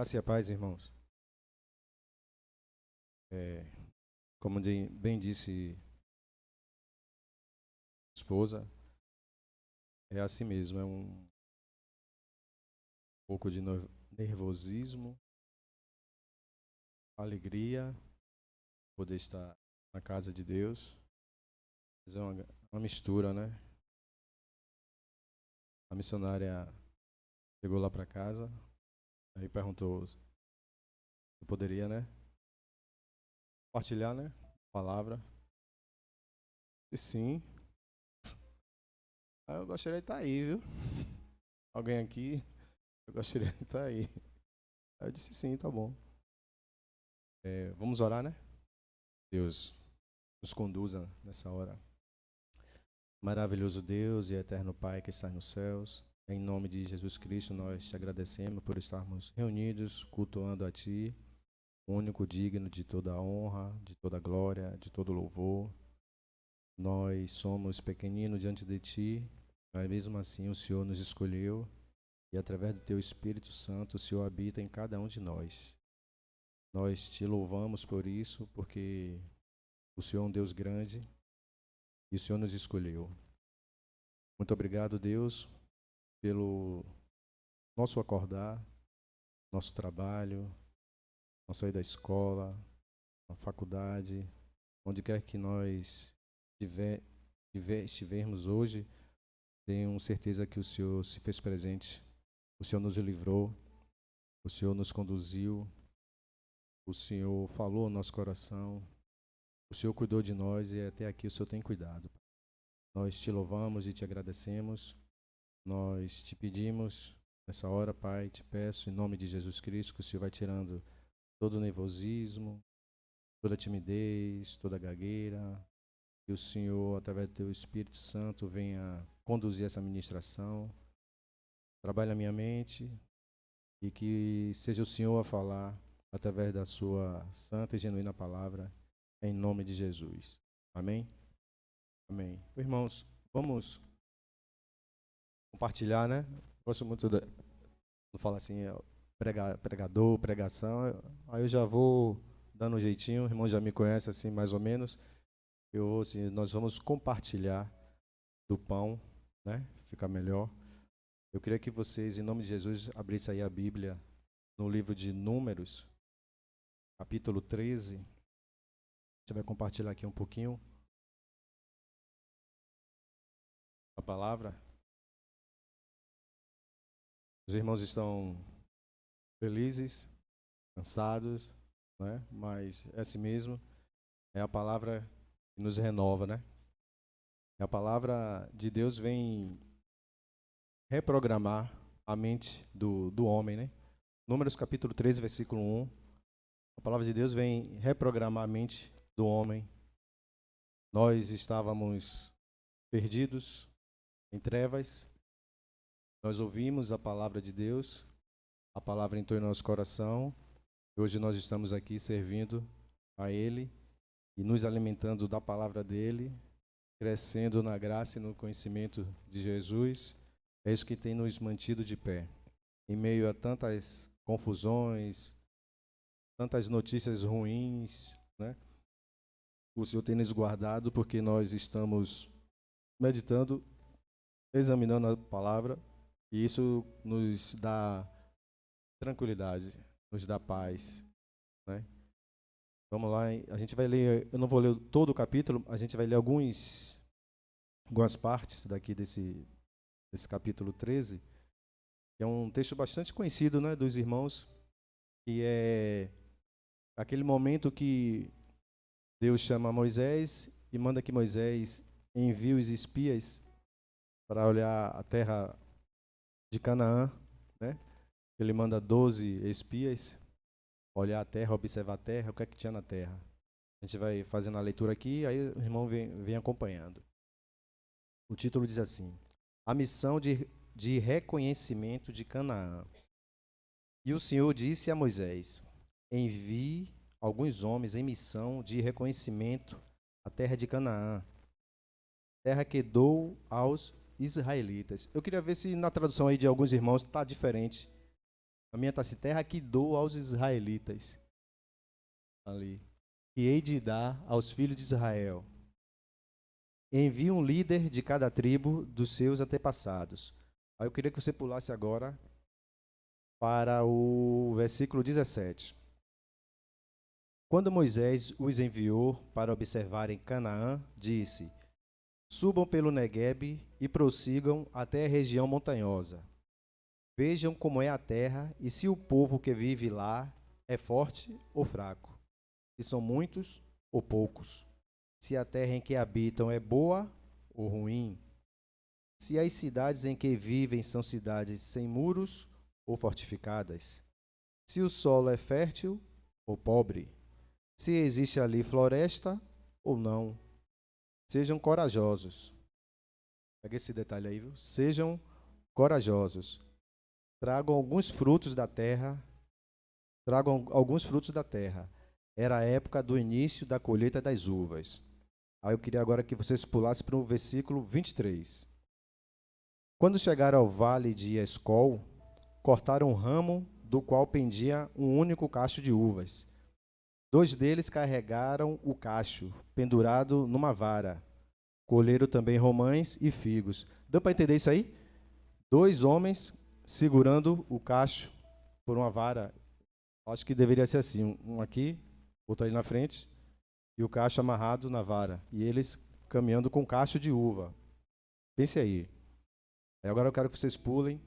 Graça e a paz, irmãos. É, como bem disse a esposa, é assim mesmo, é um pouco de nervosismo, alegria, poder estar na casa de Deus. Mas é uma mistura, né? A missionária chegou lá para casa, aí perguntou se eu poderia, né? Compartilhar, né? A palavra. E sim. Eu gostaria de estar aí, viu? Alguém aqui? Eu gostaria de estar aí. Aí eu disse sim, tá bom. Vamos orar, né? Deus nos conduza nessa hora. Maravilhoso Deus e eterno Pai que está nos céus, em nome de Jesus Cristo nós te agradecemos por estarmos reunidos, cultuando a Ti, o único digno de toda a honra, de toda a glória, de todo louvor. Nós somos pequeninos diante de Ti, mas mesmo assim o Senhor nos escolheu e através do Teu Espírito Santo o Senhor habita em cada um de nós. Nós Te louvamos por isso, porque o Senhor é um Deus grande e o Senhor nos escolheu. Muito obrigado, Deus, pelo nosso acordar, nosso trabalho, nossa ida à escola, à faculdade, onde quer que nós estivermos hoje, tenho certeza que o Senhor se fez presente, o Senhor nos livrou, o Senhor nos conduziu, o Senhor falou ao nosso coração, o Senhor cuidou de nós e até aqui o Senhor tem cuidado. Nós te louvamos e te agradecemos, nós te pedimos nessa hora, Pai, te peço em nome de Jesus Cristo que o Senhor vai tirando todo o nervosismo, toda a timidez, toda a gagueira, que o Senhor, através do Teu Espírito Santo, venha conduzir essa ministração, trabalhe a minha mente e que seja o Senhor a falar através da Sua santa e genuína palavra, em nome de Jesus. Amém? Amém. Irmãos, vamos compartilhar, né? Gosto muito de falar assim, pregador, pregação, aí eu já vou dando um jeitinho, o irmão já me conhece assim mais ou menos. Assim, nós vamos compartilhar do pão, né? Fica melhor. Eu queria que vocês, em nome de Jesus, abrissem aí a Bíblia no livro de Números, capítulo 13. Você vai compartilhar aqui um pouquinho a palavra. Os irmãos estão felizes, cansados, né? Mas é assim mesmo, é a palavra que nos renova, né? A palavra de Deus vem reprogramar a mente do homem, né? Números capítulo 13, versículo 1. A palavra de Deus vem reprogramar a mente do homem. Nós estávamos perdidos em trevas. Nós ouvimos a palavra de Deus. A palavra entrou em nosso coração. Hoje nós estamos aqui servindo a Ele e nos alimentando da palavra dEle, crescendo na graça e no conhecimento de Jesus. É isso que tem nos mantido de pé. Em meio a tantas confusões, tantas notícias ruins, né? O Senhor tem nos guardado porque nós estamos meditando, examinando a palavra, e isso nos dá tranquilidade, nos dá paz, né? Vamos lá, a gente vai ler, eu não vou ler todo o capítulo, a gente vai ler algumas partes daqui desse capítulo 13, que é um texto bastante conhecido, né, dos irmãos, que é aquele momento que Deus chama Moisés e manda que Moisés envie os espias para olhar a terra de Canaã, né? Ele manda 12 espias olhar a terra, observar a terra, o que é que tinha na terra. A gente vai fazendo a leitura aqui, aí o irmão vem acompanhando. O título diz assim: A missão de reconhecimento de Canaã. E o Senhor disse a Moisés: Envie alguns homens em missão de reconhecimento à terra de Canaã, terra que dou aos israelitas. Eu queria ver se na tradução aí de alguns irmãos está diferente. A minha está assim, terra que dou aos israelitas. Ali. E hei de dar aos filhos de Israel. Envie um líder de cada tribo dos seus antepassados. Aí eu queria que você pulasse agora para o versículo 17. Quando Moisés os enviou para observarem Canaã, disse: subam pelo Neguebe e prossigam até a região montanhosa. Vejam como é a terra e se o povo que vive lá é forte ou fraco, se são muitos ou poucos, se a terra em que habitam é boa ou ruim, se as cidades em que vivem são cidades sem muros ou fortificadas, se o solo é fértil ou pobre, se existe ali floresta ou não. Sejam corajosos. Pega esse detalhe aí, viu? Sejam corajosos. Tragam alguns frutos da terra. Tragam alguns frutos da terra. Era a época do início da colheita das uvas. Aí eu queria agora que vocês pulassem para o versículo 23. Quando chegaram ao vale de Escol, cortaram um ramo do qual pendia um único cacho de uvas. 2 deles carregaram o cacho, pendurado numa vara. Colheram também romães e figos. Deu para entender isso aí? 2 homens segurando o cacho por uma vara. Acho que deveria ser assim, um aqui, outro ali na frente, e o cacho amarrado na vara. E eles caminhando com cacho de uva. Pense aí. Agora eu quero que vocês pulem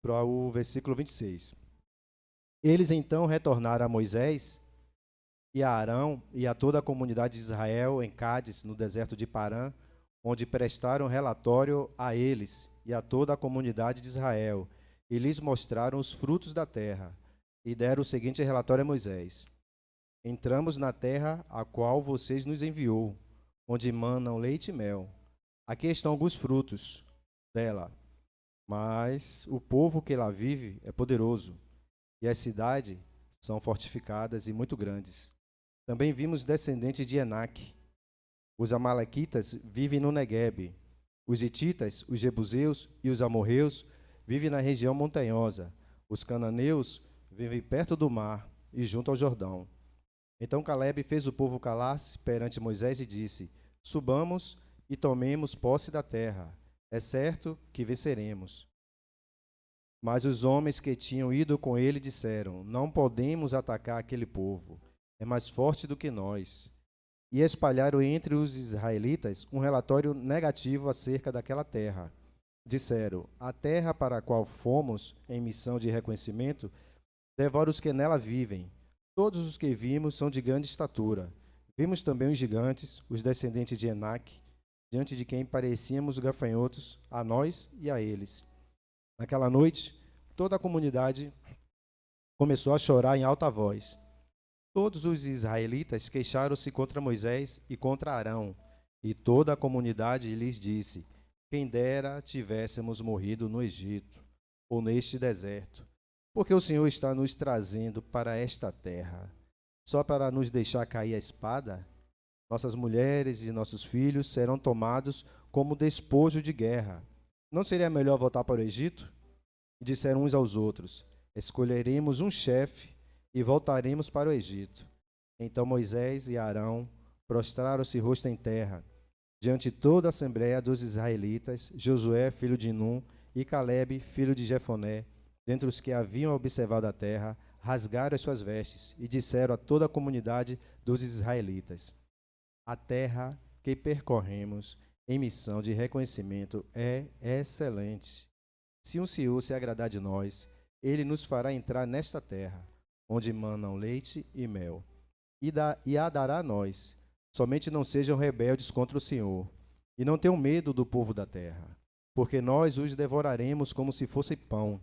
para o versículo 26. Eles então retornaram a Moisés e a Arão e a toda a comunidade de Israel em Cádiz, no deserto de Parã, onde prestaram relatório a eles e a toda a comunidade de Israel, e lhes mostraram os frutos da terra, e deram o seguinte relatório a Moisés: entramos na terra a qual vocês nos enviou, onde manam leite e mel. Aqui estão alguns frutos dela, mas o povo que lá vive é poderoso, e as cidades são fortificadas e muito grandes. Também vimos descendentes de Enaque. Os amalequitas vivem no Neguebe. Os hititas, os jebuseus e os amorreus vivem na região montanhosa. Os cananeus vivem perto do mar e junto ao Jordão. Então Calebe fez o povo calar-se perante Moisés e disse: subamos e tomemos posse da terra. É certo que venceremos. Mas os homens que tinham ido com ele disseram: não podemos atacar aquele povo. É mais forte do que nós. E espalharam entre os israelitas um relatório negativo acerca daquela terra. Disseram: a terra para a qual fomos em missão de reconhecimento devora os que nela vivem. Todos os que vimos são de grande estatura. Vimos também os gigantes, os descendentes de Enaque, diante de quem parecíamos gafanhotos, a nós e a eles. Naquela noite, toda a comunidade começou a chorar em alta voz. Todos os israelitas queixaram-se contra Moisés e contra Arão, e toda a comunidade lhes disse: quem dera tivéssemos morrido no Egito, ou neste deserto, porque o Senhor está nos trazendo para esta terra, só para nos deixar cair a espada? Nossas mulheres e nossos filhos serão tomados como despojo de guerra. Não seria melhor voltar para o Egito? E disseram uns aos outros: escolheremos um chefe e voltaremos para o Egito. Então Moisés e Arão prostraram-se rosto em terra, diante de toda a assembleia dos israelitas, Josué, filho de Num, e Calebe, filho de Jefoné, dentre os que haviam observado a terra, rasgaram as suas vestes e disseram a toda a comunidade dos israelitas: a terra que percorremos em missão de reconhecimento é excelente. Se o Senhor se agradar de nós, ele nos fará entrar nesta terra, onde manam leite e mel, e a dará a nós. Somente não sejam rebeldes contra o Senhor, e não tenham medo do povo da terra, porque nós os devoraremos como se fosse pão.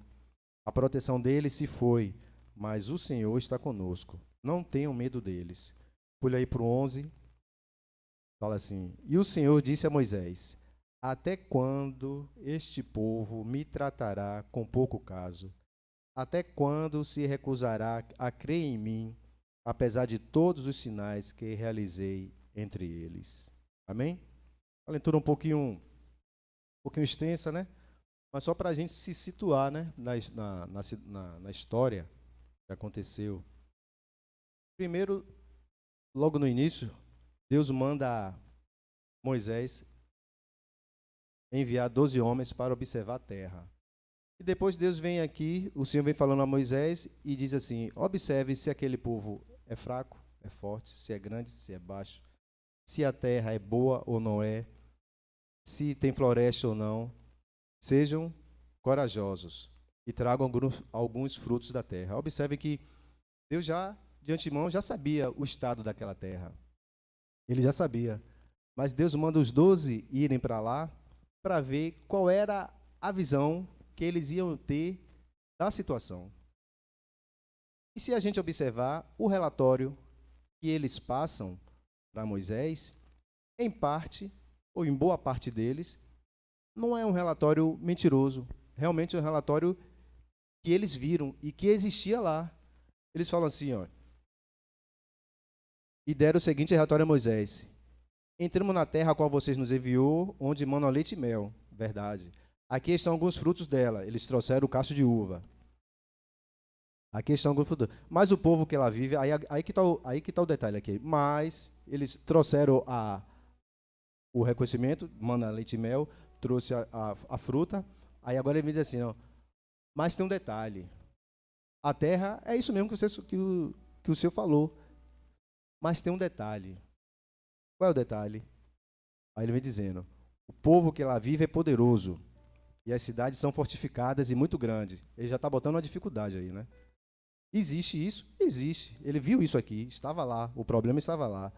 A proteção deles se foi, mas o Senhor está conosco. Não tenham medo deles. Pule aí para o 11, fala assim: e o Senhor disse a Moisés: até quando este povo me tratará com pouco caso? Até quando se recusará a crer em mim, apesar de todos os sinais que realizei entre eles? Amém? A leitura um pouquinho extensa, né? Mas só para a gente se situar, né, na história que aconteceu. Primeiro, logo no início, Deus manda Moisés enviar 12 homens para observar a terra. E depois Deus vem aqui, o Senhor vem falando a Moisés e diz assim: observe se aquele povo é fraco, é forte, se é grande, se é baixo, se a terra é boa ou não é, se tem floresta ou não. Sejam corajosos e tragam alguns frutos da terra. Observe que Deus já, de antemão, já sabia o estado daquela terra. Ele já sabia. Mas Deus manda os 12 irem para lá para ver qual era a visão que eles iam ter da situação. E se a gente observar o relatório que eles passam para Moisés, em parte, ou em boa parte deles, não é um relatório mentiroso. Realmente é um relatório que eles viram e que existia lá. Eles falam assim, ó, e deram o seguinte relatório a Moisés: entramos na terra a qual vocês nos enviou, onde mana leite e mel. Verdade. Aqui estão alguns frutos dela. Eles trouxeram o cacho de uva. Aqui estão alguns frutos. Mas o povo que ela vive, aí que está o detalhe aqui. Mas eles trouxeram o reconhecimento, mana leite e mel, trouxe a fruta. Aí agora ele me diz assim, ó, mas tem um detalhe. A terra é isso mesmo que o senhor falou. Mas tem um detalhe. Qual é o detalhe? Aí ele vem dizendo: o povo que lá vive é poderoso, e as cidades são fortificadas e muito grandes. Ele já está botando uma dificuldade aí, né? Existe isso? Existe. Ele viu isso aqui, estava lá, o problema estava lá.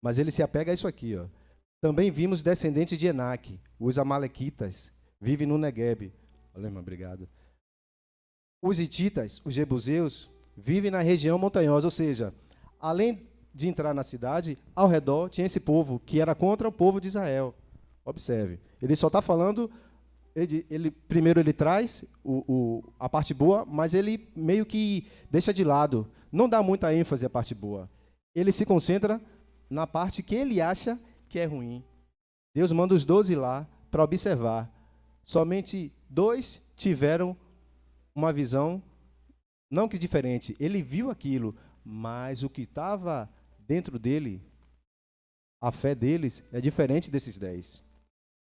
Mas ele se apega a isso aqui, ó. Também vimos descendentes de Enaque, os amalequitas, vivem no Neguebe. Olha, irmão, obrigado. Os hititas, os jebuseus, vivem na região montanhosa, ou seja, além de entrar na cidade, ao redor tinha esse povo que era contra o povo de Israel. Observe, ele só está falando, primeiro ele traz a parte boa, mas ele meio que deixa de lado, não dá muita ênfase à parte boa. Ele se concentra na parte que ele acha que é ruim. Deus manda os 12 lá para observar. Somente 2 tiveram uma visão, não que diferente, ele viu aquilo, mas o que estava dentro dele, a fé deles, é diferente desses 10.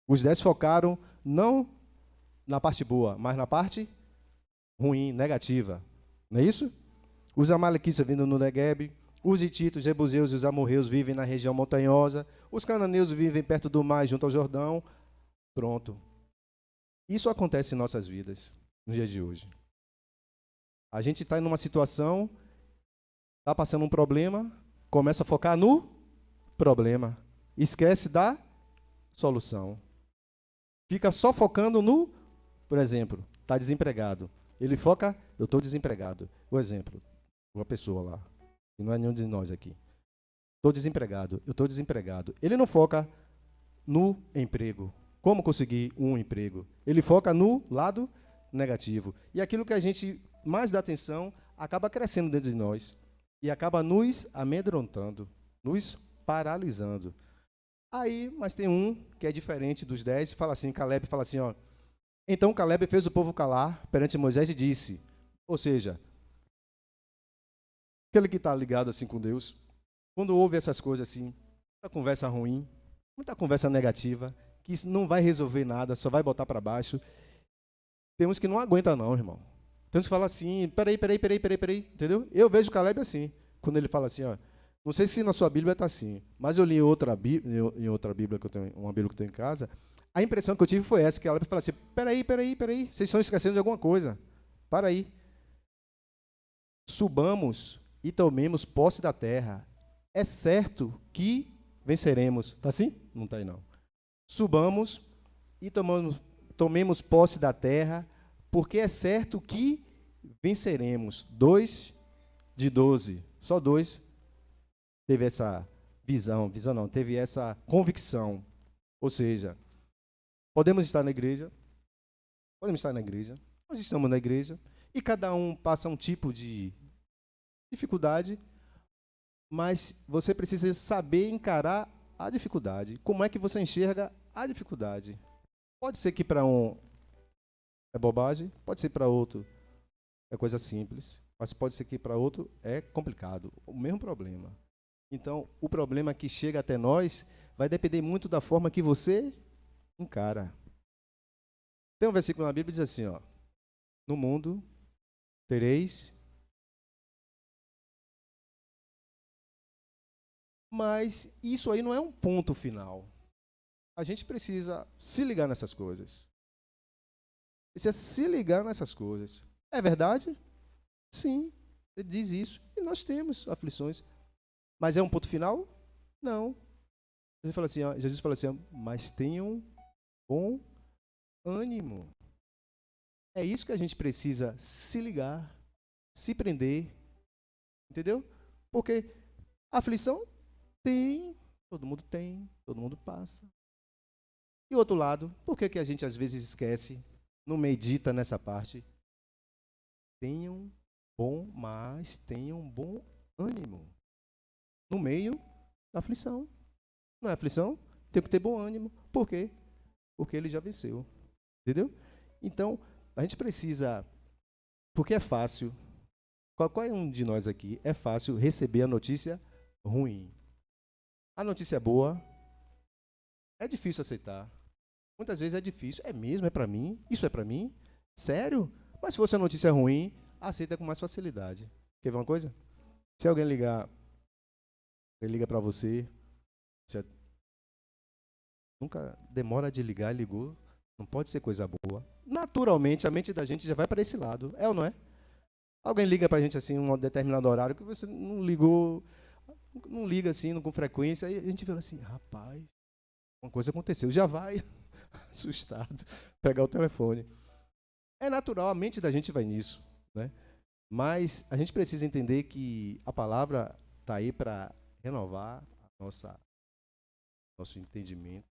Os 10 focaram não na parte boa, mas na parte ruim, negativa. Não é isso? Os amalequitas vindo no Neguebe, os hititas, os jebuseus e os amorreus vivem na região montanhosa, os cananeus vivem perto do mar, junto ao Jordão. Pronto. Isso acontece em nossas vidas, nos dias de hoje. A gente está em uma situação, está passando um problema, começa a focar no problema, esquece da solução. Fica só focando no, por exemplo, está desempregado. Ele foca, eu estou desempregado. O exemplo, uma pessoa lá, que não é nenhum de nós aqui. Estou desempregado, eu estou desempregado. Ele não foca no emprego. Como conseguir um emprego? Ele foca no lado negativo. E aquilo que a gente mais dá atenção acaba crescendo dentro de nós e acaba nos amedrontando, nos paralisando. Aí, mas tem um que é diferente dos 10, fala assim, Caleb fala assim, ó, então Caleb fez o povo calar perante Moisés e disse, ou seja, aquele que está ligado assim com Deus, quando ouve essas coisas assim, muita conversa ruim, muita conversa negativa, que isso não vai resolver nada, só vai botar para baixo, tem uns que não aguentam não, irmão. Tem uns que falam assim, peraí, entendeu? Eu vejo o Caleb assim, quando ele fala assim, ó, não sei se na sua Bíblia está assim, mas eu li em outra Bíblia, que eu tenho, uma Bíblia que eu tenho em casa, a impressão que eu tive foi essa, que ela fala assim, peraí, vocês estão esquecendo de alguma coisa, para aí. Subamos e tomemos posse da terra, é certo que venceremos. Está assim? Não está aí não. Subamos e tomemos posse da terra, porque é certo que venceremos. 2 de 12, só 2 teve essa visão não, teve essa convicção. Ou seja, podemos estar na igreja, nós estamos na igreja, e cada um passa um tipo de dificuldade, mas você precisa saber encarar a dificuldade. Como é que você enxerga a dificuldade? Pode ser que para um é bobagem, pode ser para outro é coisa simples, mas pode ser que para outro é complicado, o mesmo problema. Então, o problema que chega até nós vai depender muito da forma que você encara. Tem um versículo na Bíblia que diz assim, ó: no mundo tereis, mas isso aí não é um ponto final. A gente precisa se ligar nessas coisas. Precisa se ligar nessas coisas. É verdade? Sim, ele diz isso. E nós temos aflições. Mas é um ponto final? Não. Jesus fala assim, ó, mas tenham bom ânimo. É isso que a gente precisa se ligar, se prender. Entendeu? Porque aflição tem, todo mundo passa. E o outro lado, por que a gente às vezes esquece, não medita nessa parte? Tenham bom ânimo. No meio da aflição. Não é aflição? Tem que ter bom ânimo. Por quê? Porque ele já venceu. Entendeu? Então, a gente precisa, porque é fácil, qualquer um de nós aqui, é fácil receber a notícia ruim. A notícia boa é difícil aceitar. Muitas vezes é difícil. É mesmo? É para mim? Isso é para mim? Sério? Mas se fosse a notícia ruim, aceita com mais facilidade. Quer ver uma coisa? Se alguém liga para você, nunca demora de ligar, ligou, não pode ser coisa boa. Naturalmente, a mente da gente já vai para esse lado. É ou não é? Alguém liga para a gente assim, em um determinado horário, que você não ligou, não liga assim, não com frequência, aí a gente fala assim, rapaz, uma coisa aconteceu, já vai, assustado, pegar o telefone. É natural, a mente da gente vai nisso, né? Mas a gente precisa entender que a palavra está aí para renovar nosso entendimento,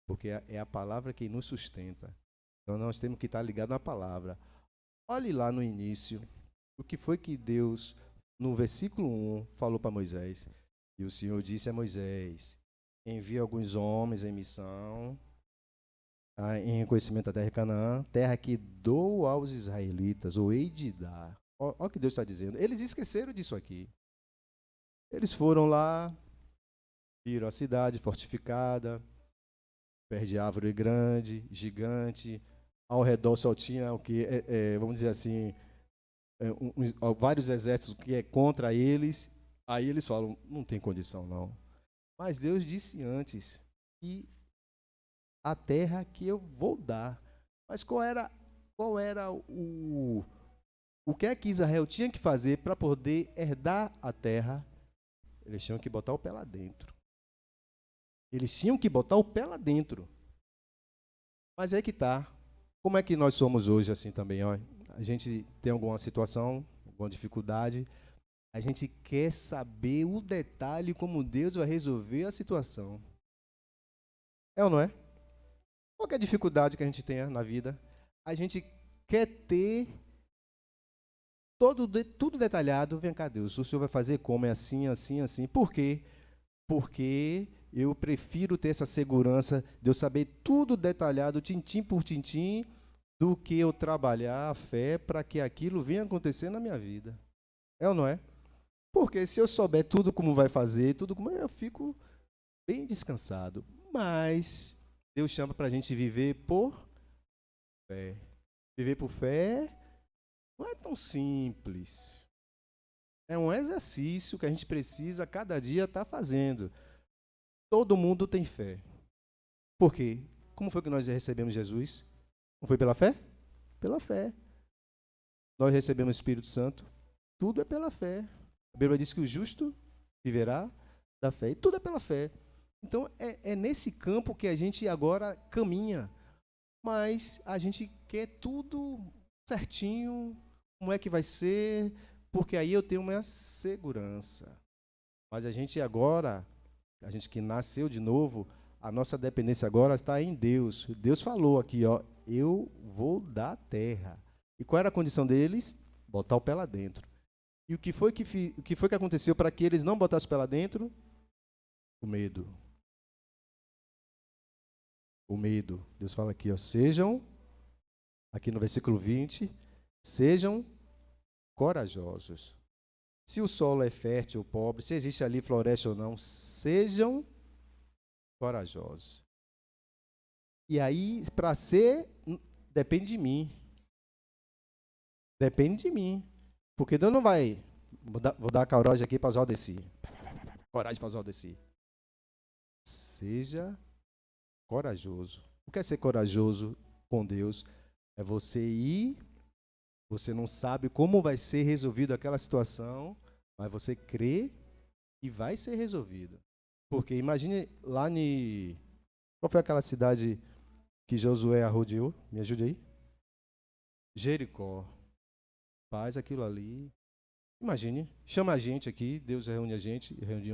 porque é a palavra que nos sustenta. Então nós temos que estar ligados na palavra. Olhe lá no início, o que foi que Deus, no versículo 1, falou para Moisés. E o Senhor disse a Moisés, envia alguns homens em missão, em reconhecimento da terra de Canaã, terra que dou aos israelitas, ou hei de dar. Olha o que Deus está dizendo. Eles esqueceram disso aqui. Eles foram lá, viram a cidade fortificada, perto de árvore grande, gigante, ao redor só tinha o que, vamos dizer assim, vários exércitos que é contra eles. Aí eles falam, não tem condição não. Mas Deus disse antes que a terra que eu vou dar. Mas qual era o que é que Israel tinha que fazer para poder herdar a terra? Eles tinham que botar o pé lá dentro. Eles tinham que botar o pé lá dentro. Mas é que tá. Como é que nós somos hoje assim também? Ó? A gente tem alguma situação, alguma dificuldade, a gente quer saber o detalhe como Deus vai resolver a situação. É ou não é? Qualquer dificuldade que a gente tenha na vida, a gente quer ter tudo detalhado. Vem cá, Deus, o Senhor vai fazer como? É assim, assim, assim. Por quê? Porque eu prefiro ter essa segurança de eu saber tudo detalhado, tintim por tintim, do que eu trabalhar a fé para que aquilo venha acontecer na minha vida. É ou não é? Porque se eu souber tudo como vai fazer, tudo como eu fico bem descansado. Mas Deus chama para a gente viver por fé. Viver por fé não é tão simples. É um exercício que a gente precisa cada dia estar fazendo. Todo mundo tem fé. Por quê? Como foi que nós recebemos Jesus? Não foi pela fé? Pela fé. Nós recebemos o Espírito Santo. Tudo é pela fé. A Bíblia diz que o justo viverá da fé. E tudo é pela fé. Então, é nesse campo que a gente agora caminha. Mas a gente quer tudo certinho. Como é que vai ser? Porque aí eu tenho uma segurança. Mas a gente agora, a gente que nasceu de novo, a nossa dependência agora está em Deus. Deus falou aqui, ó, eu vou dar a terra. E qual era a condição deles? Botar o pé lá dentro. E o que foi que aconteceu para que eles não botassem o pé lá dentro? O medo. o medo. Deus fala aqui, ó, sejam, aqui no versículo 20, sejam corajosos. Se o solo é fértil ou pobre, se existe ali floresta ou não, sejam corajosos. E aí, para ser, depende de mim. Depende de mim. Porque Deus não vai... Vou dar a coragem aqui para Zaldeci. Coragem para Zaldeci. Seja corajoso. O que é ser corajoso com Deus? É você ir, você não sabe como vai ser resolvido aquela situação, mas você crê que vai ser resolvido. Porque imagine lá em... Qual foi aquela cidade que Josué arrodeou? Me ajude aí. Jericó. Faz aquilo ali. Imagine, chama a gente aqui, Deus reuniu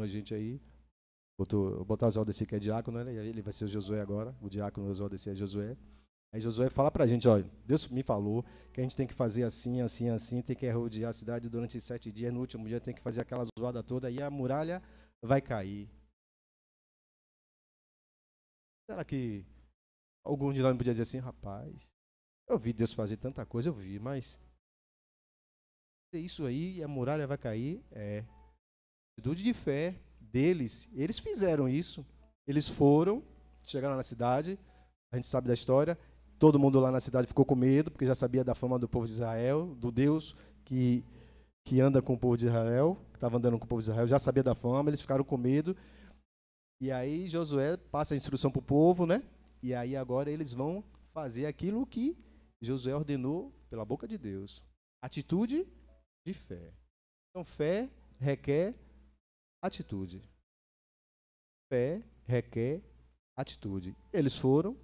a gente aí. Vou botar o Zaldeci, que é diácono, né? Ele vai ser o Josué agora. O diácono, o Zaldeci é Josué. Aí Josué fala pra gente, olha, Deus me falou que a gente tem que fazer assim, assim, assim, tem que rodear a cidade durante 7 dias, no último dia tem que fazer aquela zoada toda, aí a muralha vai cair. Será que algum de nós não podia dizer assim, rapaz, eu vi Deus fazer tanta coisa, eu vi, mas isso aí e a muralha vai cair? É. Atitude de fé deles, eles fizeram isso, eles foram, chegaram na cidade, a gente sabe da história, todo mundo lá na cidade ficou com medo, porque já sabia da fama do povo de Israel, do Deus que anda com o povo de Israel, que estava andando com o povo de Israel, já sabia da fama, eles ficaram com medo. E aí Josué passa a instrução para o povo, né? E aí agora eles vão fazer aquilo que Josué ordenou pela boca de Deus. Atitude de fé. Então fé requer atitude. Fé requer atitude. Eles foram,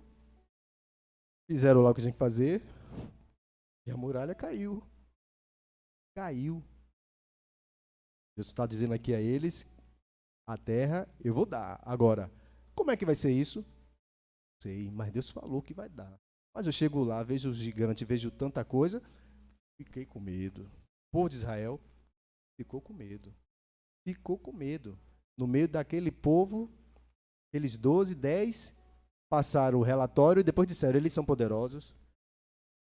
fizeram lá o que tinha que fazer, e a muralha caiu. Caiu. Deus está dizendo aqui a eles, a terra eu vou dar. Agora, como é que vai ser isso? Sei, mas Deus falou que vai dar. Mas eu chego lá, vejo os gigantes, vejo tanta coisa, fiquei com medo. O povo de Israel ficou com medo. Ficou com medo. No meio daquele povo, aqueles 12, 10, passaram o relatório e depois disseram, eles são poderosos.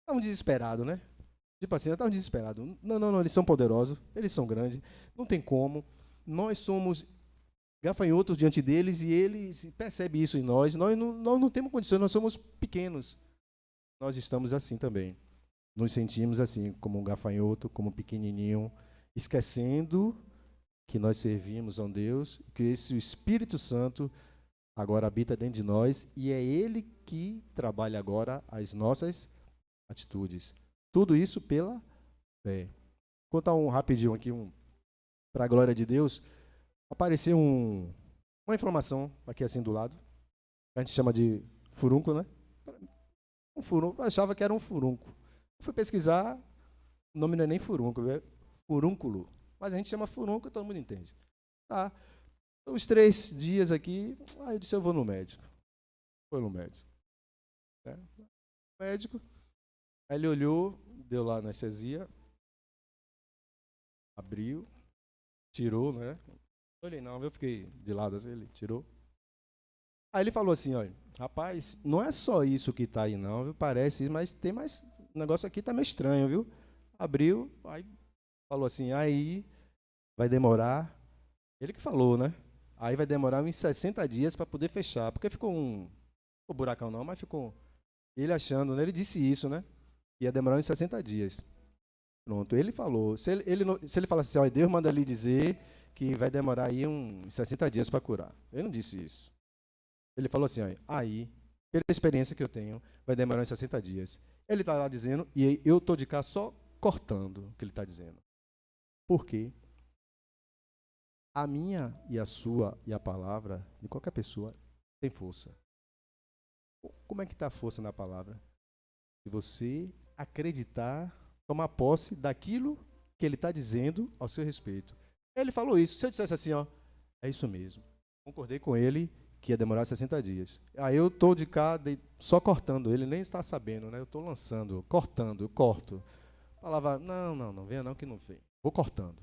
Estavam desesperados, né? Tipo assim, estavam desesperados. Não, eles são poderosos, eles são grandes, não tem como. Nós somos gafanhotos diante deles e eles percebem isso em nós. Nós não temos condições, nós somos pequenos. Nós estamos assim também. Nos sentimos assim, como um gafanhoto, como um pequenininho, esquecendo que nós servimos a um Deus, que esse Espírito Santo agora habita dentro de nós e é Ele que trabalha agora as nossas atitudes. Tudo isso pela fé. Vou contar um rapidinho aqui, para a glória de Deus. Apareceu uma inflamação aqui assim do lado. A gente chama de furúnculo, né? Um furúnculo, eu achava que era um furúnculo. Fui pesquisar, o nome não é nem furúnculo, é furúnculo. Mas a gente chama furúnculo e todo mundo entende. Tá. Os 3 dias aqui, eu disse, eu vou no médico. Foi no médico. Médico. Aí ele olhou, deu lá anestesia, abriu, tirou, né? Não olhei não, eu fiquei de lado assim, ele tirou. Aí ele falou assim, olha, rapaz, não é só isso que tá aí não, viu? Parece, mas tem mais, o negócio aqui tá meio estranho, viu? Abriu, aí falou assim, aí vai demorar, ele que falou, né? Aí vai demorar uns 60 dias para poder fechar, porque ficou um buracão não, mas ficou ele achando, né? Ele disse isso, né? Ia demorar uns 60 dias. Pronto, ele falou. Se ele falasse assim, olha, Deus manda lhe dizer que vai demorar aí uns 60 dias para curar. Ele não disse isso. Ele falou assim, olha, aí, pela experiência que eu tenho, vai demorar uns 60 dias. Ele está lá dizendo, e eu estou de cá só cortando o que ele está dizendo. Por quê? A minha e a sua e a palavra de qualquer pessoa tem força. Como é que está a força na palavra? Se você acreditar, tomar posse daquilo que ele está dizendo ao seu respeito. Ele falou isso. Se eu dissesse assim, ó, é isso mesmo. Concordei com ele que ia demorar 60 dias. Aí eu estou de cá só cortando. Ele nem está sabendo, né? Eu estou lançando, cortando, eu corto. Falava, não, venha não que não vem. Vou cortando.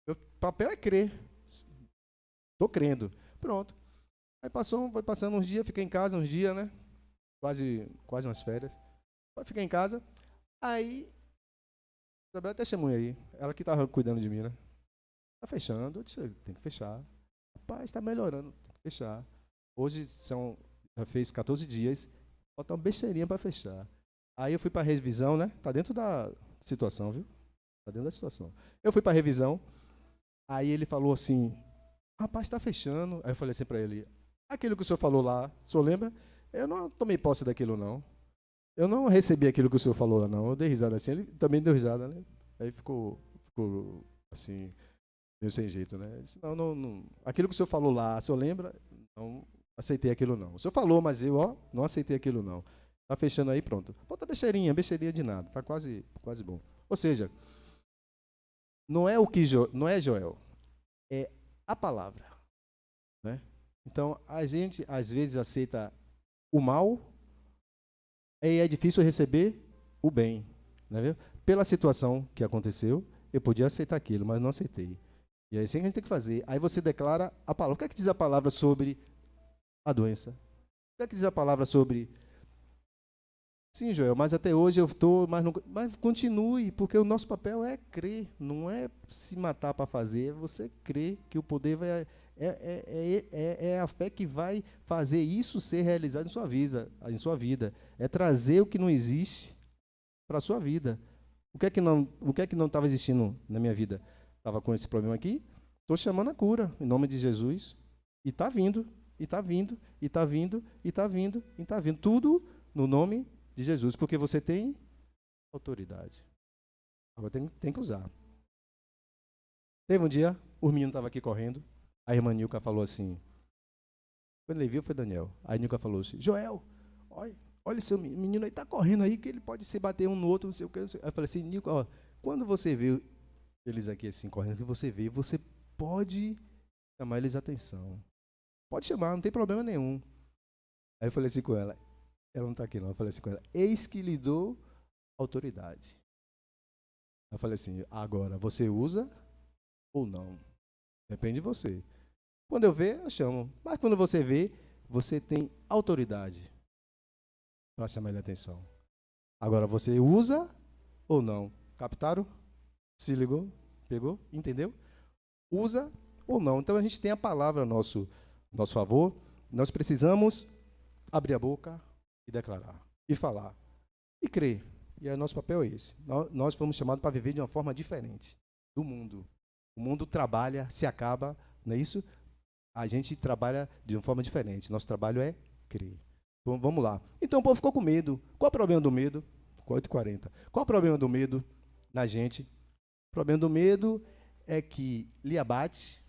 Meu papel é crer. Estou crendo. Pronto. Aí foi passando uns dias, fiquei em casa uns dias, né? quase umas férias. Fiquei em casa, aí, Isabela testemunha aí, ela que estava cuidando de mim, né? Tá fechando, eu disse, tem que fechar. Rapaz, está melhorando, tem que fechar. Hoje já fez 14 dias, falta uma besteirinha para fechar. Aí eu fui para a revisão, né? Tá dentro da situação, viu? Tá dentro da situação. Eu fui para a revisão, aí ele falou assim, rapaz, está fechando. Aí eu falei assim para ele, aquilo que o senhor falou lá, o senhor lembra? Eu não tomei posse daquilo, não. Eu não recebi aquilo que o senhor falou lá, não. Eu dei risada assim, ele também deu risada, né? Aí ficou assim, meio sem jeito, né? Eu disse, não. Aquilo que o senhor falou lá, o senhor lembra? Não aceitei aquilo, não. O senhor falou, mas eu, não aceitei aquilo, não. Tá fechando aí, pronto. Falta besteirinha de nada. Tá quase bom. Ou seja, não é não é Joel, é a palavra, né? Então, a gente às vezes aceita o mal e é difícil receber o bem, né? Pela situação que aconteceu, eu podia aceitar aquilo, mas não aceitei. E é assim que a gente tem que fazer. Aí você declara a palavra. O que é que diz a palavra sobre a doença? O que é que diz a palavra sobre... Sim, Joel, mas até hoje eu estou... Mas continue, porque o nosso papel é crer, não é se matar para fazer, é você crer que o poder vai... É a fé que vai fazer isso ser realizado em sua vida. É trazer o que não existe para a sua vida. O que é que não estava existindo na minha vida? Estava com esse problema aqui, estou chamando a cura, em nome de Jesus. E está vindo, e está vindo, e está vindo, e está vindo, e está vindo. Tudo no nome de Jesus, porque você tem autoridade. Agora tem que usar. Teve um dia, o menino estava aqui correndo, a irmã Nilka falou assim, quando ele viu foi Daniel, aí a Nilka falou assim, Joel, olha seu menino aí, está correndo aí, que ele pode se bater um no outro, não sei o que. Aí eu falei assim, Nilka, ó, quando você vê eles aqui assim correndo, que você vê, você pode chamar eles a atenção. Pode chamar, não tem problema nenhum. Aí eu falei assim com ela não está aqui não, eu falei assim com ela, eis que lhe dou autoridade. Eu falei assim, agora, você usa ou não? Depende de você. Quando eu ver, eu chamo. Mas quando você vê, você tem autoridade para chamar ele a atenção. Agora, você usa ou não? Captaram? Se ligou? Pegou? Entendeu? Usa ou não. Então, a gente tem a palavra a nosso favor. Nós precisamos abrir a boca e declarar. E falar. E crer. E aí, nosso papel é esse. Nós fomos chamados para viver de uma forma diferente do mundo. O mundo trabalha, se acaba, não é isso? A gente trabalha de uma forma diferente. Nosso trabalho é crer. Então, vamos lá. Então, o povo ficou com medo. Qual é o problema do medo? 8h40. Qual é o problema do medo na gente? O problema do medo é que lhe abate.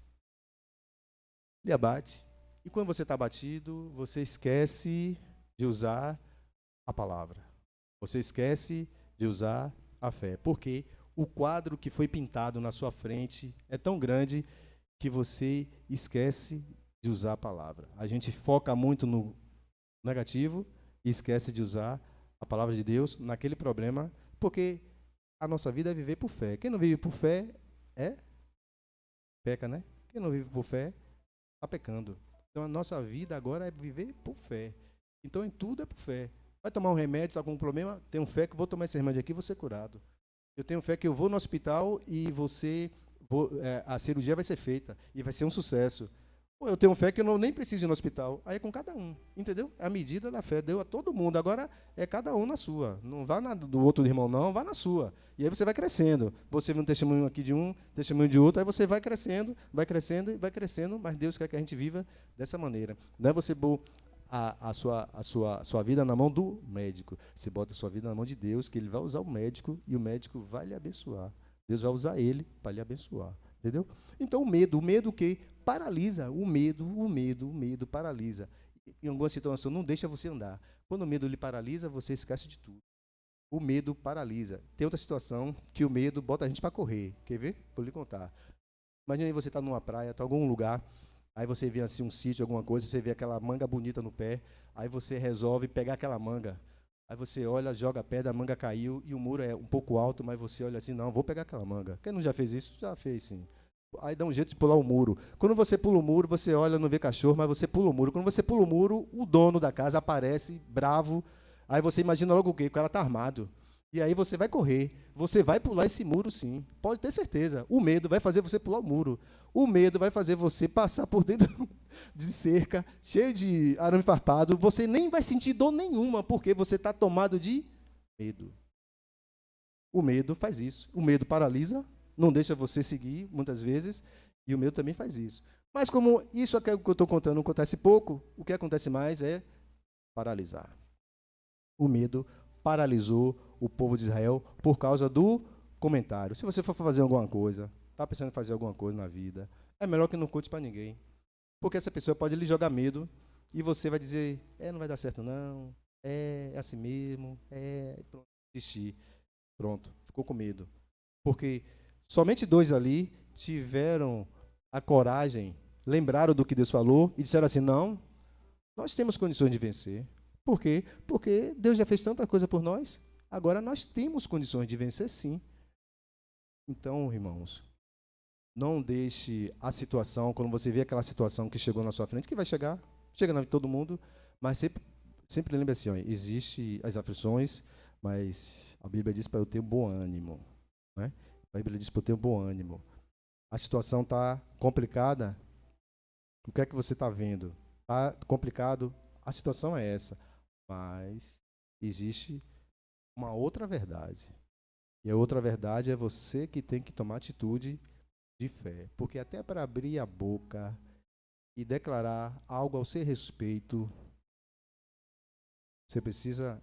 E quando você está abatido, você esquece de usar a palavra. Você esquece de usar a fé. Porque o quadro que foi pintado na sua frente é tão grande que você esquece de usar a palavra. A gente foca muito no negativo e esquece de usar a palavra de Deus naquele problema, porque a nossa vida é viver por fé. Quem não vive por fé peca, né? Quem não vive por fé está pecando. Então a nossa vida agora é viver por fé. Então em tudo é por fé. Vai tomar um remédio, está com um problema, tenho fé que vou tomar esse remédio aqui e vou ser curado. Eu tenho fé que eu vou no hospital e a cirurgia vai ser feita e vai ser um sucesso. Ou eu tenho fé que eu nem preciso ir no hospital. Aí é com cada um, entendeu? A medida da fé deu a todo mundo. Agora é cada um na sua. Não vá do outro irmão, não, vá na sua. E aí você vai crescendo. Você vê um testemunho aqui de um, testemunho de outro, aí você vai crescendo, mas Deus quer que a gente viva dessa maneira. Não é você pôr a sua vida na mão do médico. Você bota a sua vida na mão de Deus, que Ele vai usar o médico e o médico vai lhe abençoar. Deus vai usar ele para lhe abençoar. Entendeu? Então o medo que paralisa, o medo paralisa. Em alguma situação não deixa você andar. Quando o medo lhe paralisa, você esquece de tudo. O medo paralisa. Tem outra situação que o medo bota a gente para correr. Quer ver? Vou lhe contar. Imagina aí você está numa praia, está em algum lugar, aí você vê assim um sítio, alguma coisa, você vê aquela manga bonita no pé, aí você resolve pegar aquela manga. Aí você olha, joga a pedra, a manga caiu e o muro é um pouco alto, mas você olha assim, não, vou pegar aquela manga. Quem não já fez isso? Já fez, sim. Aí dá um jeito de pular o muro. Quando você pula o muro, você olha, não vê cachorro, mas você pula o muro. Quando você pula o muro, o dono da casa aparece, bravo. Aí você imagina logo o quê? O cara está armado. E aí você vai correr. Você vai pular esse muro, sim. Pode ter certeza. O medo vai fazer você pular o muro. O medo vai fazer você passar por dentro de cerca, cheio de arame farpado. Você nem vai sentir dor nenhuma, porque você está tomado de medo. O medo faz isso. O medo paralisa, não deixa você seguir, muitas vezes, e o medo também faz isso. Mas como isso que eu estou contando acontece pouco, o que acontece mais é paralisar. O medo paralisou o povo de Israel por causa do comentário. Se você for fazer alguma coisa, está pensando em fazer alguma coisa na vida, é melhor que não conte para ninguém. Porque essa pessoa pode lhe jogar medo e você vai dizer, não vai dar certo não, é assim mesmo, pronto, desistir. Pronto, ficou com medo. Porque somente 2 ali tiveram a coragem, lembraram do que Deus falou e disseram assim, não, nós temos condições de vencer. Por quê? Porque Deus já fez tanta coisa por nós, agora nós temos condições de vencer sim. Então, irmãos, não deixe a situação, quando você vê aquela situação que chegou na sua frente, que vai chegar, chega na vida de todo mundo, mas sempre lembre assim, existem as aflições, mas a Bíblia diz para eu ter bom ânimo. Né? A Bíblia diz para eu ter bom ânimo. A situação está complicada, o que é que você está vendo? Está complicado? A situação é essa. Mas existe uma outra verdade. E a outra verdade é você que tem que tomar atitude de fé. Porque até para abrir a boca e declarar algo ao seu respeito, você precisa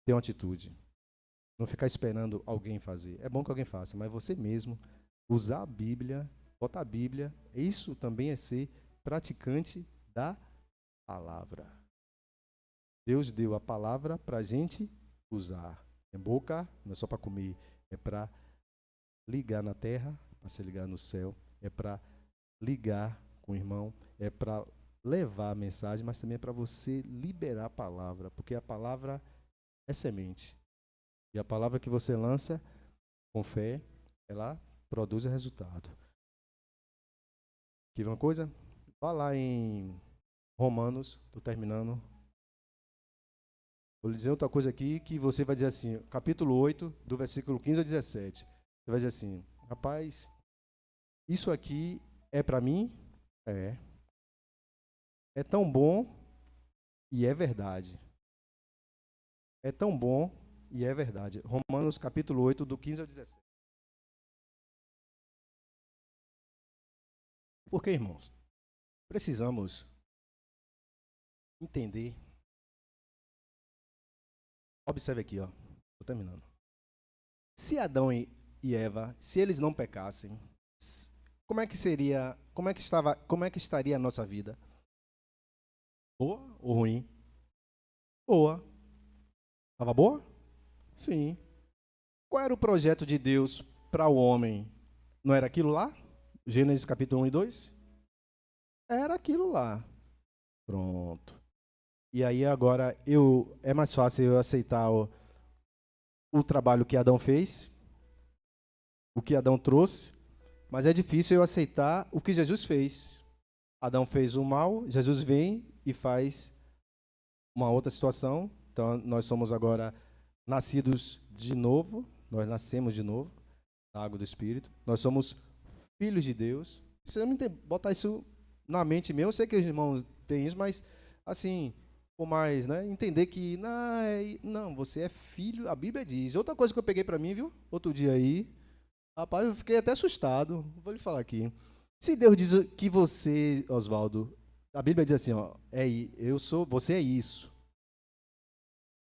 ter uma atitude. Não ficar esperando alguém fazer. É bom que alguém faça, mas você mesmo usar a Bíblia, botar a Bíblia, isso também é ser praticante da palavra. Deus deu a palavra para a gente usar. É boca, não é só para comer, é para ligar na terra, para se ligar no céu, é para ligar com o irmão, é para levar a mensagem, mas também é para você liberar a palavra, porque a palavra é semente. E a palavra que você lança com fé, ela produz resultado. Quer ver uma coisa? Vá lá em Romanos, estou terminando. Vou lhe dizer outra coisa aqui, que você vai dizer assim, capítulo 8, do versículo 15 ao 17. Você vai dizer assim, rapaz, isso aqui é para mim? É. É tão bom e é verdade. É tão bom e é verdade. Romanos capítulo 8, do 15 ao 17. Por que, irmãos? Precisamos entender. Observe aqui, estou terminando. Se Adão e Eva, se eles não pecassem, como é que estaria a nossa vida? Boa ou ruim? Boa. Estava boa? Sim. Qual era o projeto de Deus para o homem? Não era aquilo lá? Gênesis capítulo 1 e 2? Era aquilo lá. Pronto. E aí agora é mais fácil eu aceitar o trabalho que Adão fez, o que Adão trouxe, mas é difícil eu aceitar o que Jesus fez. Adão fez o mal, Jesus vem e faz uma outra situação. Então nós somos agora nascidos de novo, nós nascemos de novo, na água do Espírito. Nós somos filhos de Deus. Precisamos botar isso na mente mesmo. Eu sei que os irmãos têm isso, mas assim, por mais, né, entender que não, você é filho, a Bíblia diz. Outra coisa que eu peguei para mim, viu? Outro dia aí, rapaz, eu fiquei até assustado. Vou lhe falar aqui. Se Deus diz que você, Oswaldo, a Bíblia diz assim, você é isso.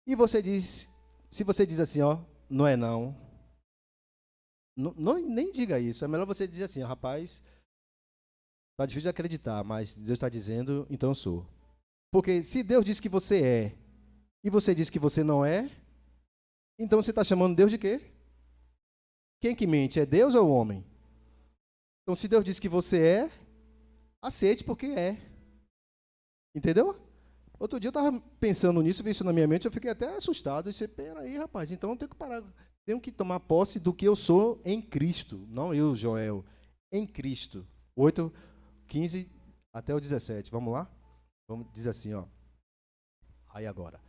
E você diz, se você diz assim, não é não, nem diga isso. É melhor você dizer assim, rapaz, tá difícil de acreditar, mas Deus está dizendo, então eu sou. Porque se Deus diz que você é, e você diz que você não é, então você está chamando Deus de quê? Quem que mente? É Deus ou o homem? Então, se Deus diz que você é, aceite porque é. Entendeu? Outro dia eu estava pensando nisso, veio isso na minha mente, eu fiquei até assustado. Eu disse, peraí, rapaz, então eu tenho que parar, tenho que tomar posse do que eu sou em Cristo, não eu, Joel. em Cristo. 8, 15 até o 17. Vamos lá? Vamos dizer assim, ó. Aí agora.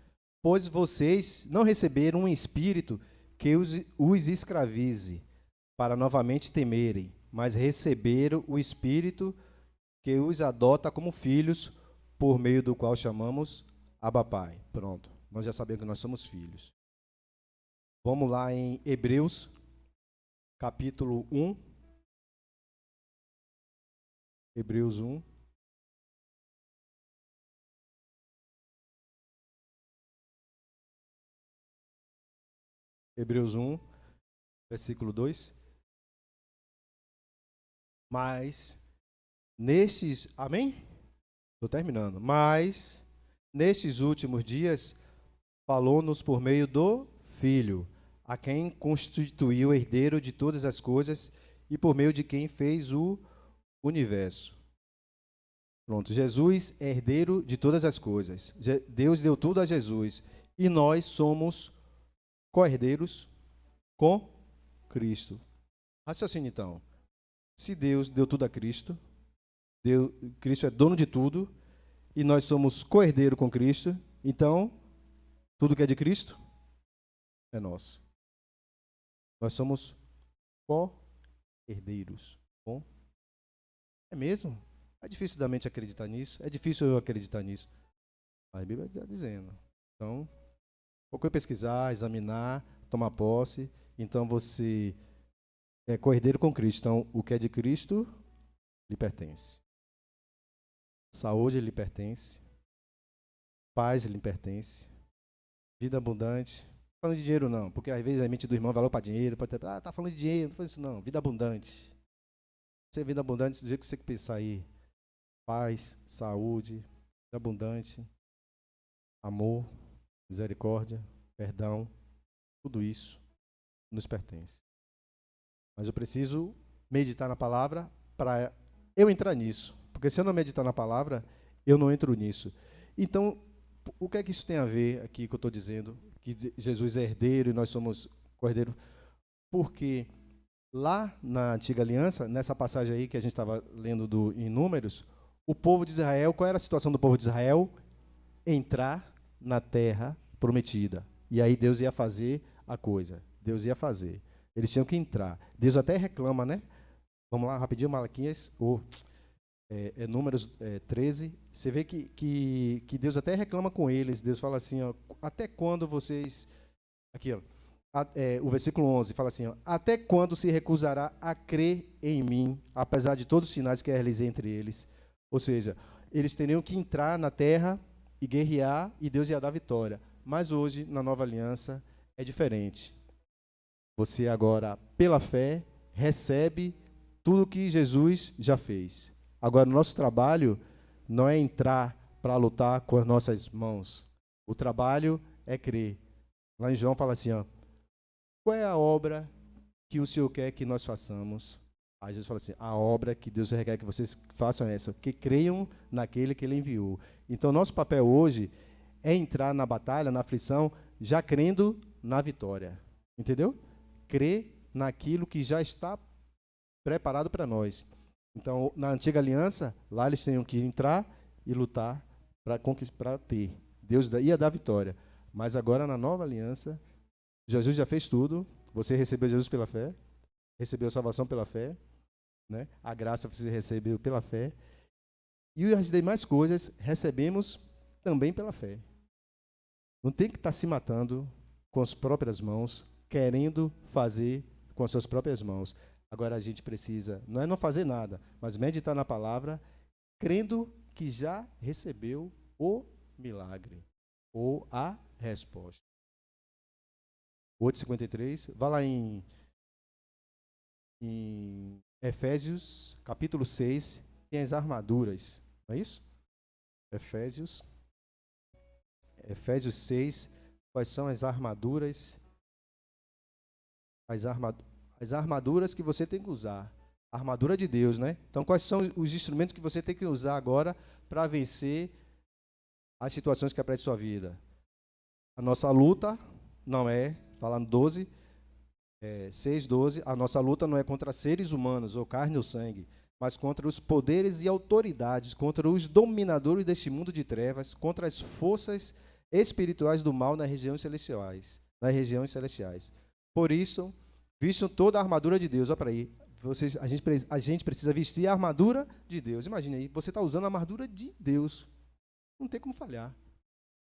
Pois vocês não receberam um espírito que os escravize para novamente temerem, mas receberam o espírito que os adota como filhos, por meio do qual chamamos Abba Pai. Pronto. Nós já sabemos que nós somos filhos. Vamos lá em Hebreus, capítulo 1. Hebreus 1. Hebreus 1, versículo 2. Mas, nestes... Amém? Estou terminando. Mas, nestes últimos dias, falou-nos por meio do Filho, a quem constituiu herdeiro de todas as coisas e por meio de quem fez o universo. Pronto, Jesus é herdeiro de todas as coisas. Deus deu tudo a Jesus e nós somos co-herdeiros com Cristo. Raciocínio então. Se Deus deu tudo a Cristo, Cristo é dono de tudo e nós somos co-herdeiros com Cristo, então tudo que é de Cristo é nosso. Nós somos co-herdeiros com. É mesmo? É difícil da mente acreditar nisso. É difícil eu acreditar nisso. Mas a Bíblia está dizendo. Então, procure pesquisar, examinar, tomar posse. Então, você é co-herdeiro com Cristo. Então, o que é de Cristo lhe pertence. Saúde lhe pertence. Paz lhe pertence. Vida abundante. Não falando de dinheiro não, porque às vezes a mente do irmão vai lá para dinheiro, pode ter, tá falando de dinheiro, não faz isso não. Vida abundante. Você vida abundante do jeito que você pensar aí. Paz, saúde, vida abundante, amor, misericórdia, perdão, tudo isso nos pertence. Mas eu preciso meditar na palavra para eu entrar nisso. Porque se eu não meditar na palavra, eu não entro nisso. Então, o que é que isso tem a ver aqui que eu estou dizendo? Que Jesus é herdeiro e nós somos co-herdeiros? Porque lá na Antiga Aliança, nessa passagem aí que a gente estava lendo em Números, o povo de Israel, qual era a situação do povo de Israel? Entrar na terra prometida. E aí Deus ia fazer a coisa. Deus ia fazer. Eles tinham que entrar. Deus até reclama, né? Vamos lá, rapidinho, Malaquias, Números 13. Você vê que Deus até reclama com eles. Deus fala assim, ó, até quando vocês... Aqui, ó. O versículo 11 fala assim, ó, até quando se recusará a crer em mim, apesar de todos os sinais que realizei entre eles? Ou seja, eles teriam que entrar na terra e guerrear e Deus ia dar vitória. Mas hoje, na nova aliança, é diferente. Você agora, pela fé, recebe tudo que Jesus já fez. Agora, o nosso trabalho não é entrar para lutar com as nossas mãos. O trabalho é crer. Lá em João fala assim, ó, qual é a obra que o Senhor quer que nós façamos? Aí Jesus fala assim, a obra que Deus requer que vocês façam é essa, que creiam naquele que Ele enviou. Então, nosso papel hoje é entrar na batalha, na aflição, já crendo na vitória. Entendeu? Crer naquilo que já está preparado para nós. Então, na antiga aliança, lá eles tinham que entrar e lutar para ter. Deus ia dar vitória. Mas agora, na nova aliança, Jesus já fez tudo. Você recebeu Jesus pela fé, recebeu a salvação pela fé, né? A graça você recebeu pela fé. E as demais coisas recebemos também pela fé. Não tem que estar se matando com as próprias mãos, querendo fazer com as suas próprias mãos. Agora a gente precisa, não é não fazer nada, mas meditar na palavra, crendo que já recebeu o milagre, ou a resposta. 8:53, vá lá em Efésios, capítulo 6, tem as armaduras, não é isso? Efésios 6, quais são as armaduras? As armaduras que você tem que usar. A armadura de Deus, né? Então, quais são os instrumentos que você tem que usar agora para vencer as situações que aparecem em sua vida? A nossa luta não é, falando 12, 6:12, a nossa luta não é contra seres humanos, ou carne ou sangue, mas contra os poderes e autoridades, contra os dominadores deste mundo de trevas, contra as forças espirituais do mal nas regiões celestiais. Por isso, vistam toda a armadura de Deus. Olha para aí. A gente precisa vestir a armadura de Deus. Imagine aí, você está usando a armadura de Deus. Não tem como falhar.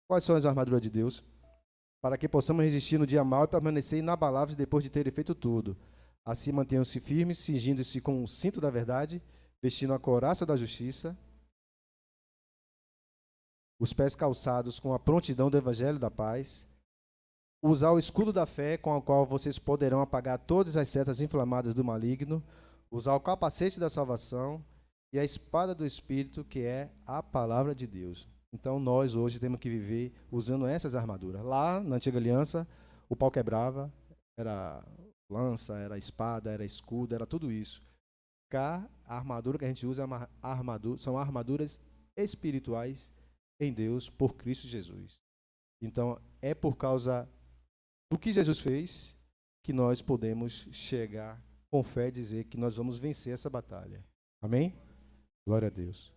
Quais são as armaduras de Deus? Para que possamos resistir no dia mau e permanecer inabaláveis depois de terem feito tudo. Assim mantenham-se firmes, cingindo-se com o cinto da verdade, vestindo a couraça da justiça, os pés calçados com a prontidão do evangelho da paz, usar o escudo da fé, com o qual vocês poderão apagar todas as setas inflamadas do maligno, usar o capacete da salvação e a espada do Espírito, que é a palavra de Deus. Então, nós hoje temos que viver usando essas armaduras. Lá, na antiga aliança, o pau quebrava, era lança, era espada, era escudo, era tudo isso. Cá, a armadura que a gente usa são armaduras espirituais em Deus, por Cristo Jesus. Então, é por causa do que Jesus fez que nós podemos chegar com fé e dizer que nós vamos vencer essa batalha. Amém? Glória a Deus.